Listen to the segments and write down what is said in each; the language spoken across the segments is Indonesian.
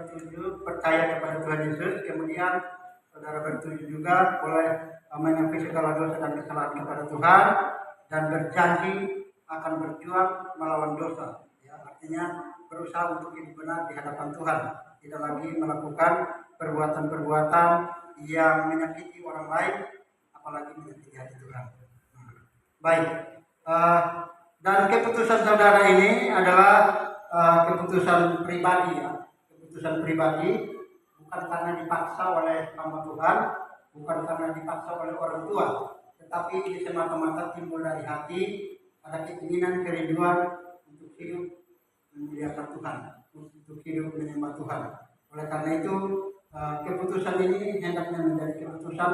bertuju percaya kepada Tuhan Yesus, kemudian saudara bertuju juga boleh mengakui segala dosa dan kesalahan kepada Tuhan dan berjanji akan berjuang melawan dosa. Ya, artinya berusaha untuk hidup benar di hadapan Tuhan, tidak lagi melakukan perbuatan-perbuatan yang menyakiti orang lain, apalagi menyakiti hati Tuhan. Baik, dan keputusan saudara ini adalah keputusan pribadi, ya, keputusan pribadi, bukan karena dipaksa oleh hamba Tuhan, bukan karena dipaksa oleh orang tua, tetapi ini semata-mata timbul dari hati, ada keinginan, kerinduan untuk hidup memuliakan Tuhan, untuk hidup menyembah Tuhan. Oleh karena itu, keputusan ini hendaknya menjadi keputusan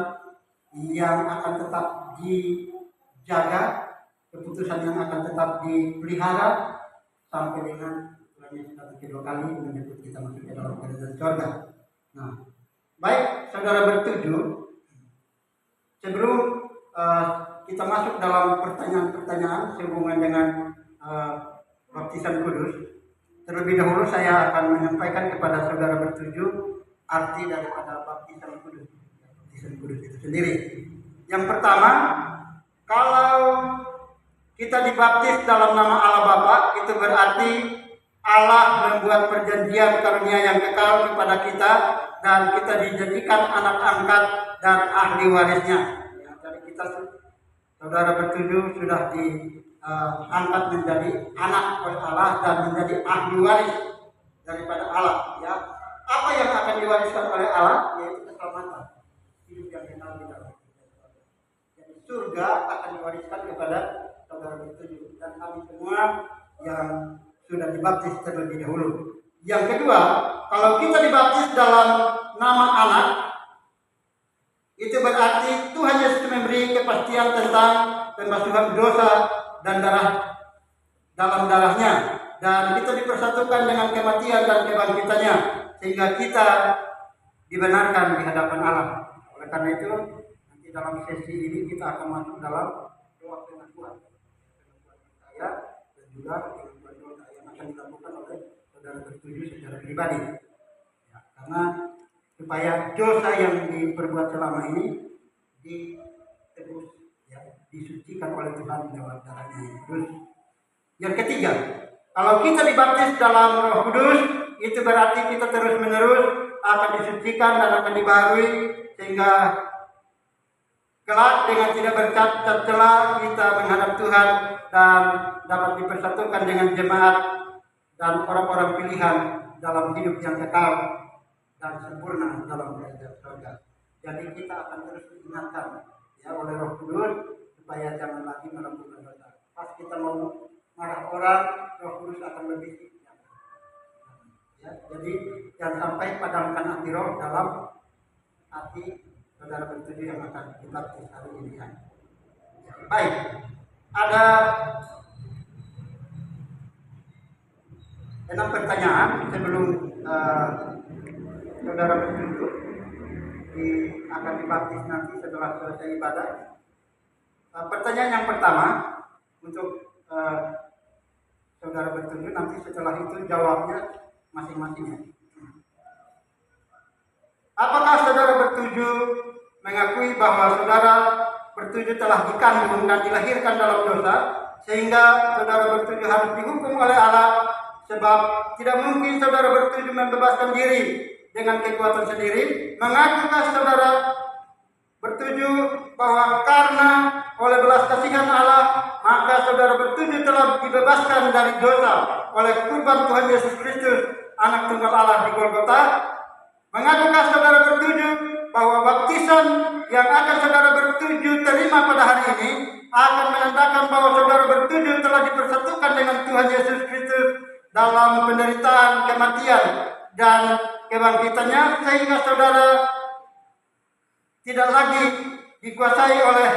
yang akan tetap dijaga, keputusan yang akan tetap dipelihara sampai dengan Tuhan Yesus datang kedua kali menyebut kita masuk ke dalam kerajaan surga. Nah, baik, saudara bertuju, sebelum kita masuk dalam pertanyaan-pertanyaan sehubungan dengan baptisan kudus, terlebih dahulu saya akan menyampaikan kepada saudara bertuju arti daripada baptisan kudus. Baptisan kudus itu sendiri. Yang pertama, kalau kita dibaptis dalam nama Allah Bapa, itu berarti Allah membuat perjanjian karunia yang kekal kepada kita dan kita dijadikan anak angkat dan ahli warisnya. Ya, jadi kita saudara bertuju sudah diangkat menjadi anak oleh Allah dan menjadi ahli waris daripada Allah. Ya, apa yang akan diwariskan oleh Allah? Yaitu keselamatan, hidup yang kekal di dalam jadi surga akan diwariskan kepada saudara bertuju dan kami semua yang sudah dibaptis terlebih dahulu. Yang kedua, kalau kita dibaptis dalam nama anak, itu berarti Tuhan Yesus memberi kepastian tentang pembasuhan dosa dan dalam darahnya, dan kita dipersatukan dengan kematian dan kebangkitannya, sehingga kita dibenarkan di hadapan Allah. Oleh karena itu, nanti dalam sesi ini kita akan masuk dalam doa pengakuan percaya dan juga pengakuan dosa yang akan dilakukan oleh saudara bertuju secara pribadi. Ya, karena supaya dosa yang diperbuat selama ini ditebus, ya, disucikan oleh Tuhan lewat darahnya yang kudus. Yang ketiga, kalau kita dibaptis dalam Roh Kudus, itu berarti kita terus-menerus akan disucikan dan akan dibaharui sehingga kelak dengan tidak bercacat celah kita menghadap Tuhan dan dapat dipersatukan dengan jemaat dan orang-orang pilihan dalam hidup yang kekal dan sempurna dalam kerajaan surga. Jadi kita akan terus diingatkan, ya, oleh Roh Kudus supaya jangan lagi melakukan dosa. Pas kita mau marah orang, Roh Kudus akan lebih. Ya, jadi jangan sampai padamkan api roh dalam hati saudara bertuju yang akan dibaptis hari ini. Ya. Baik, ada 6 pertanyaan sebelum saudara bertuju akan dibaptis nanti setelah selesai ibadah. Pertanyaan yang pertama untuk saudara bertuju, nanti setelah itu jawabnya masing-masingnya. Apakah saudara bertuju mengakui bahwa saudara bertuju telah dikandung dan dilahirkan dalam dosa, sehingga saudara bertuju harus dihukum oleh Allah, sebab tidak mungkin saudara bertuju membebaskan diri dengan kekuatan sendiri? Mengakukah saudara bertuju bahwa karena oleh belas kasihan Allah, maka saudara bertuju telah dibebaskan dari dosa oleh kurban Tuhan Yesus Kristus, Anak Tunggal Allah di Golgota? Mengakukah saudara bertuju bahwa baptisan yang akan saudara bertuju terima pada hari ini akan menandakan bahwa saudara bertuju telah dipersatukan dengan Tuhan Yesus Kristus dalam penderitaan, kematian, dan kebangkitannya, sehingga saudara tidak lagi dikuasai oleh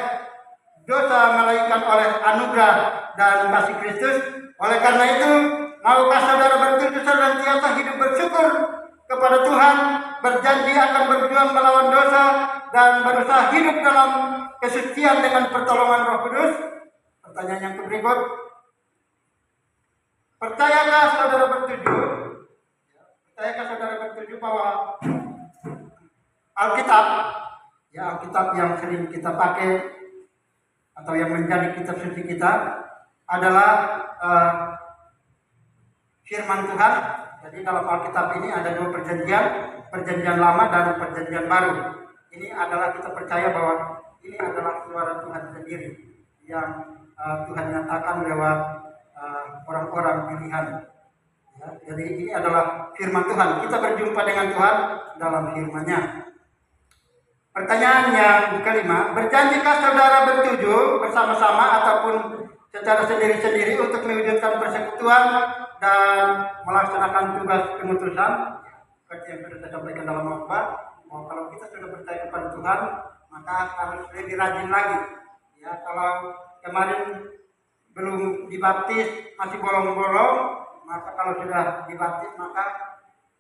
dosa, melainkan oleh anugerah dan kasih Kristus? Oleh karena itu, maukah saudara bertuju senantiasa hidup bersyukur kepada Tuhan, berjanji akan berjuang melawan dosa, dan berusaha hidup dalam kesucian dengan pertolongan Roh Kudus? Pertanyaan yang berikut, percayakah saudara bertuju bertujuh bahwa Alkitab, ya Alkitab yang sering kita pakai atau yang menjadi kitab suci kita adalah firman Tuhan. Jadi dalam Alkitab ini ada dua perjanjian, perjanjian lama dan perjanjian baru. Ini adalah kita percaya bahwa ini adalah suara Tuhan sendiri yang Tuhan nyatakan lewat orang-orang pilihan. Ya, jadi ini adalah firman Tuhan. Kita berjumpa dengan Tuhan dalam firman-Nya. Pertanyaan yang kelima, berjanjikah saudara bertujuh bersama-sama ataupun secara sendiri-sendiri untuk mewujudkan persekutuan dan melaksanakan tugas pengutusan seperti yang sudah saya sampaikan dalam khotbah, bahwa kalau kita sudah percaya kepada Tuhan maka harus lebih rajin lagi. Ya, kalau kemarin belum dibaptis masih bolong-bolong, maka kalau sudah dibaptis maka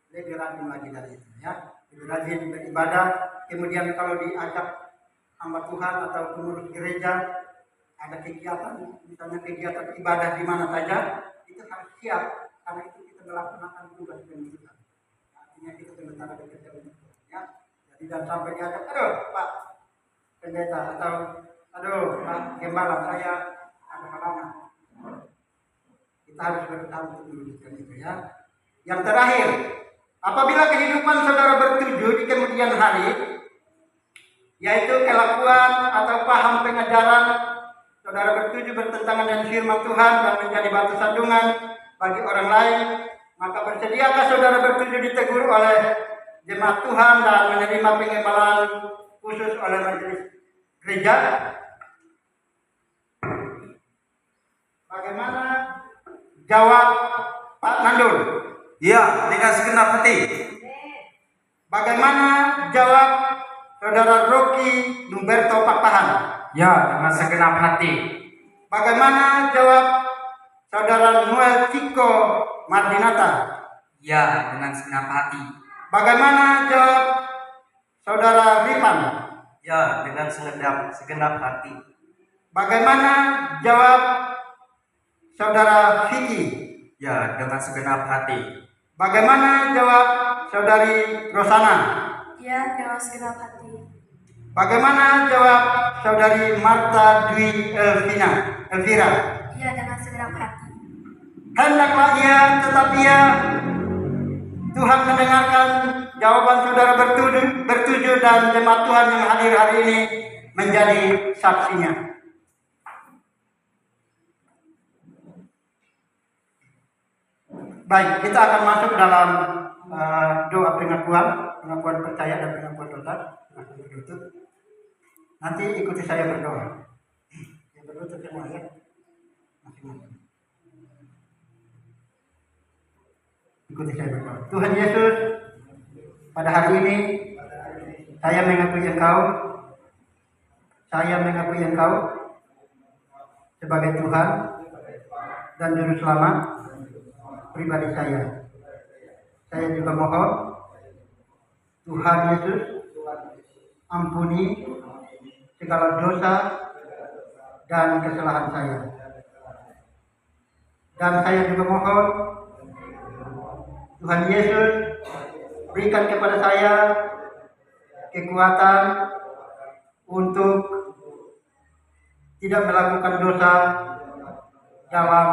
lebih rajin lagi dari itu, ya. Lebih rajin beribadah. Kemudian kalau diajak hamba Tuhan atau pengurus gereja ada kegiatan, misalnya kegiatan ibadah di mana saja, itu harus siap karena itu kita melaksanakan tugas pengutusan. Artinya kita sementara bekerja untuk Tuhan, ya. Jadi jangan sampai diajak, aduh Pak Pendeta atau aduh Pak Gembala, saya ada halangan. Kita harus berusaha untuk mewujudkan itu, ya. Yang terakhir, apabila kehidupan saudara bertujuh di kemudian hari, yaitu kelakuan atau paham pengajaran saudara bertujuh bertentangan dengan firman Tuhan dan menjadi batu sandungan bagi orang lain, maka bersediakah saudara bertujuh ditegur oleh jemaat Tuhan dan menerima pengembalaan khusus oleh majelis gereja? Bagaimana jawab Pak Nandul? Ya, dengan segenap hati. Bagaimana jawab Saudara Rocky Numberto Pakpahan? Ya, dengan segenap hati. Bagaimana jawab Saudara Noel Chico Mardinata? Ya, dengan segenap hati. Bagaimana jawab Saudara Ripan? Ya, dengan segenap hati. Bagaimana jawab Saudara Vicky? Ya, dengan segenap hati. Bagaimana jawab Saudari Rosana? Ya, dengan segenap hati. Bagaimana jawab Saudari Marta Dwi Elvira? Ya, dengan segenap hati. Hendaklah ia, tetapi ya Tuhan mendengarkan jawaban saudara bertujuh dan jemaat Tuhan yang hadir hari ini menjadi saksinya. Baik, kita akan masuk dalam doa pengakuan percaya dan pengakuan dosa. Nanti ikuti saya berdoa. Yang berdoa semua, ya. Masing-masing. Ikuti saya berdoa. Tuhan Yesus, pada hari ini saya mengakui Engkau sebagai Tuhan dan Juru Selamat pribadi saya. Saya juga mohon Tuhan Yesus ampuni segala dosa dan kesalahan saya. Dan saya juga mohon Tuhan Yesus berikan kepada saya kekuatan untuk tidak melakukan dosa dalam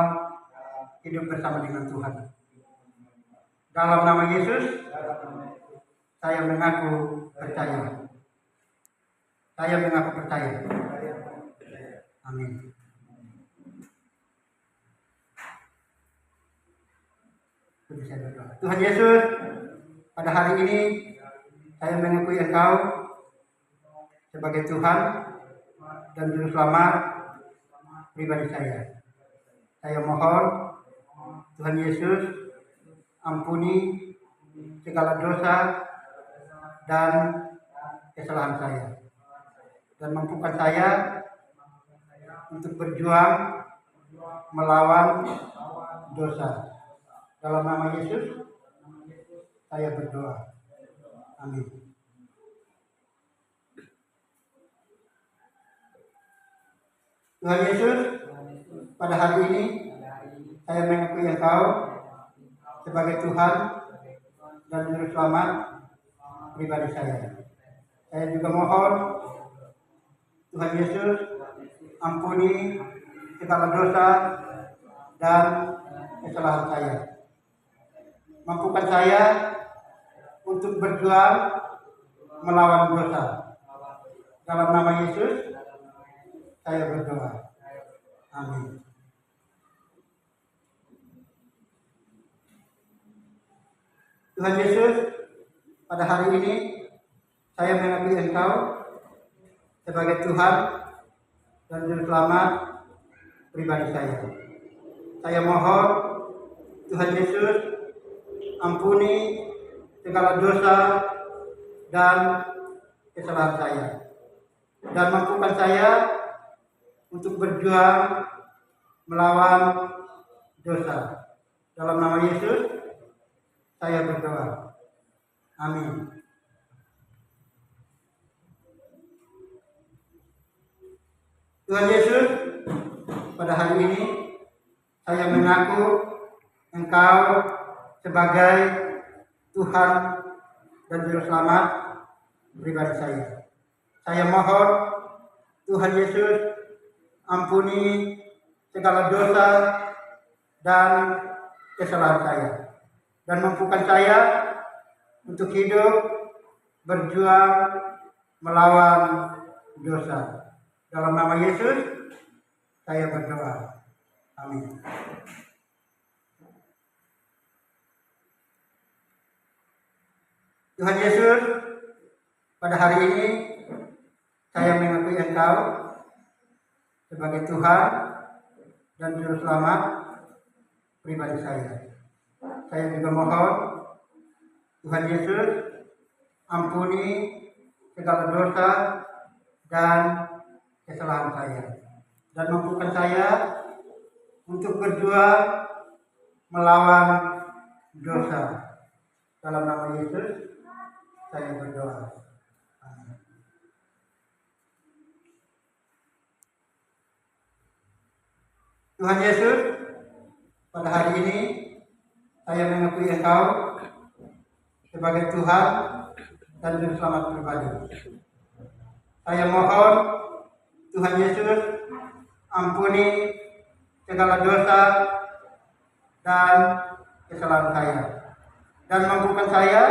hidup bersama dengan Tuhan. Dalam nama Yesus, saya mengaku percaya. Saya mengaku percaya. Amin. Tuhan Yesus, pada hari ini saya mengakui Engkau sebagai Tuhan dan Juru Selamat pribadi saya. Saya mohon Tuhan Yesus ampuni segala dosa dan kesalahan saya, dan mampukan saya untuk berjuang melawan dosa. Dalam nama Yesus saya berdoa. Amin. Tuhan Yesus, pada hari ini saya mengakui Engkau sebagai Tuhan dan Juru Selamat pribadi saya. Saya juga mohon Tuhan Yesus ampuni segala dosa dan kesalahan saya. Mampukan saya untuk berjuang melawan dosa. Dalam nama Yesus saya berdoa. Amin. Tuhan Yesus, pada hari ini saya mengakui Engkau sebagai Tuhan dan Juru Selamat pribadi saya. Saya mohon Tuhan Yesus ampuni segala dosa dan kesalahan saya, dan mampukan saya untuk berjuang melawan dosa. Dalam nama Yesus saya berdoa. Amin. Tuhan Yesus, pada hari ini saya mengaku Engkau sebagai Tuhan dan Juru Selamat pribadi saya. Saya mohon Tuhan Yesus ampuni segala dosa dan kesalahan saya, dan mampukan saya untuk hidup berjuang melawan dosa. Dalam nama Yesus saya berdoa. Amin. Tuhan Yesus, pada hari ini saya mengakui Engkau sebagai Tuhan dan Juru Selamat pribadi saya. Saya juga mohon Tuhan Yesus ampuni segala dosa dan kesalahan saya, dan mampukan saya untuk berjuang melawan dosa. Dalam nama Yesus saya berdoa. Amin. Tuhan Yesus, pada hari ini saya mengakui Engkau sebagai Tuhan dan Juru Selamat pribadi. Saya mohon Tuhan Yesus ampuni segala dosa dan kesalahan saya, dan mampukan saya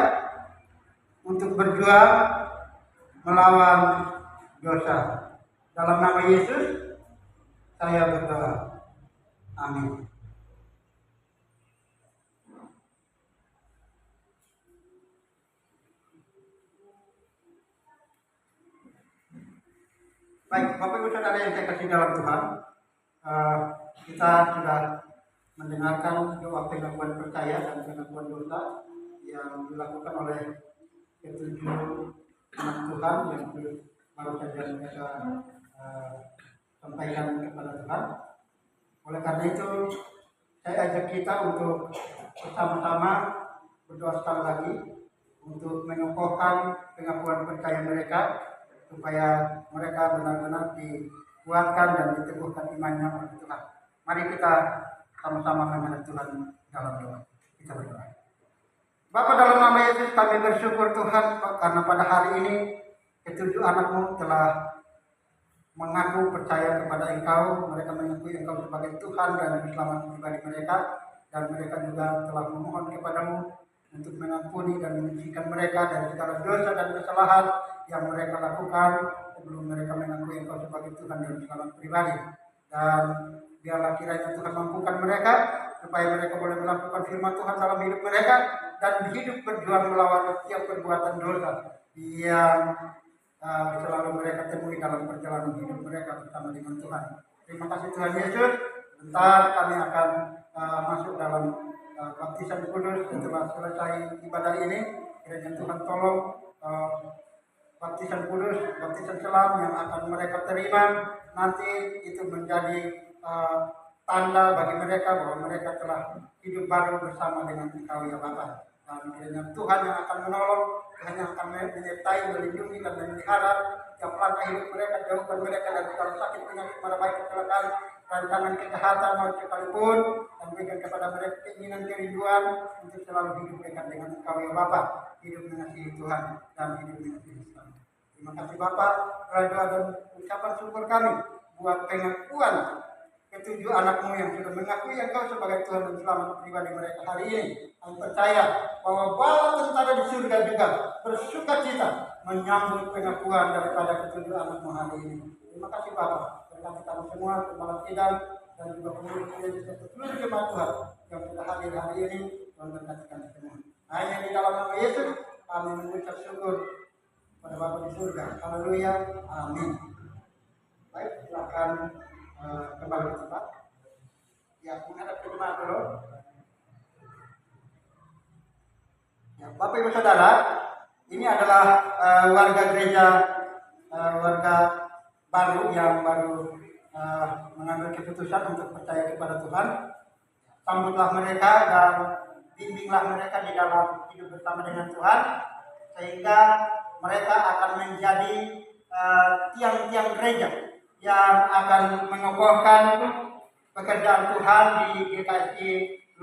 untuk berjuang melawan dosa. Dalam nama Yesus saya berdoa. Amin. Baik, Bapak Ibu Saudara yang saya kasih dalam Tuhan, kita sudah mendengarkan doa pengakuan percaya dan pengakuan dosa yang dilakukan oleh ketujuh anak Tuhan yang baru saja mereka sampaikan kepada Tuhan. Oleh karena itu, saya ajak kita untuk bersama-sama berdoa sekali lagi untuk mengokohkan pengakuan percaya mereka, supaya mereka benar-benar dikuatkan dan diteguhkan imannya oleh Tuhan. Mari kita sama-sama menghadap Tuhan dalam doa. Kita berdoa. Bapa, dalam nama Yesus kami bersyukur Tuhan karena pada hari ini ketujuh anak-Mu telah mengaku percaya kepada Engkau. Mereka mengakui Engkau sebagai Tuhan dan Juru Selamat pribadi mereka, dan mereka juga telah memohon kepada-Mu untuk mengampuni dan menyucikan mereka dari segala dosa dan kesalahan yang mereka lakukan sebelum mereka mengakui Engkau sebagai Tuhan dan Juru Selamat pribadi. Dan biarlah kiranya Tuhan mampukan mereka supaya mereka boleh melakukan firman Tuhan dalam hidup mereka dan hidup berjuang melawan setiap perbuatan dosa yang selalu mereka temui dalam perjalanan hidup mereka bersama dengan Tuhan. Terima kasih Tuhan Yesus. Bentar kami akan masuk dalam baptisan kudus. Setelah selesai ibadah ini, kiranya Tuhan tolong baptisan kudus, baptisan selam yang akan mereka terima nanti itu menjadi tanda bagi mereka bahwa mereka telah hidup baru bersama dengan Engkau ya Bapa. Dan kiranya Tuhan yang akan menolong, Tuhan yang akan menyertai, melindungi dan memelihara setiap langkah hidup mereka, jauhkan mereka dari segala sakit penyakit mara baik kecelakaan rancangan kejahatan maut sekalipun, dan berikan kepada mereka keinginan kerinduan untuk selalu hidup dekat dengan Engkau ya Bapa, hidup mengasihi Tuhan dan hidup mengasihi Islam. Terima kasih Bapa, doa dan ucapan syukur kami buat pengakuan ketujuh anakmu yang sudah mengakui Engkau sebagai Tuhan dan Selamat pribadi mereka hari ini. Kami percaya bahwa bala tentara di surga juga bersuka cita menyambut pengakuan daripada ketujuh anakmu hari ini. Terima kasih Bapak. Berkati kami semua, kepala sidang dan juga pengurus serta seluruh jemaat Tuhan yang sudah hadir hari ini. Tuhan berkati kami semua. Hanya di dalam nama Yesus kami mengucap syukur pada Bapa di surga. Haleluya. Amin. Baik, silakan kembali ke tempat. Ya, menghadap ke jemaat dulu. Ya, Bapak Ibu Saudara, ini adalah warga gereja, warga baru yang baru mengambil keputusan untuk percaya kepada Tuhan. Sambutlah mereka dan bimbinglah mereka di dalam hidup bersama dengan Tuhan, sehingga mereka akan menjadi tiang-tiang gereja yang akan mengokohkan pekerjaan Tuhan di GKSI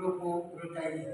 Lubu Rute ini.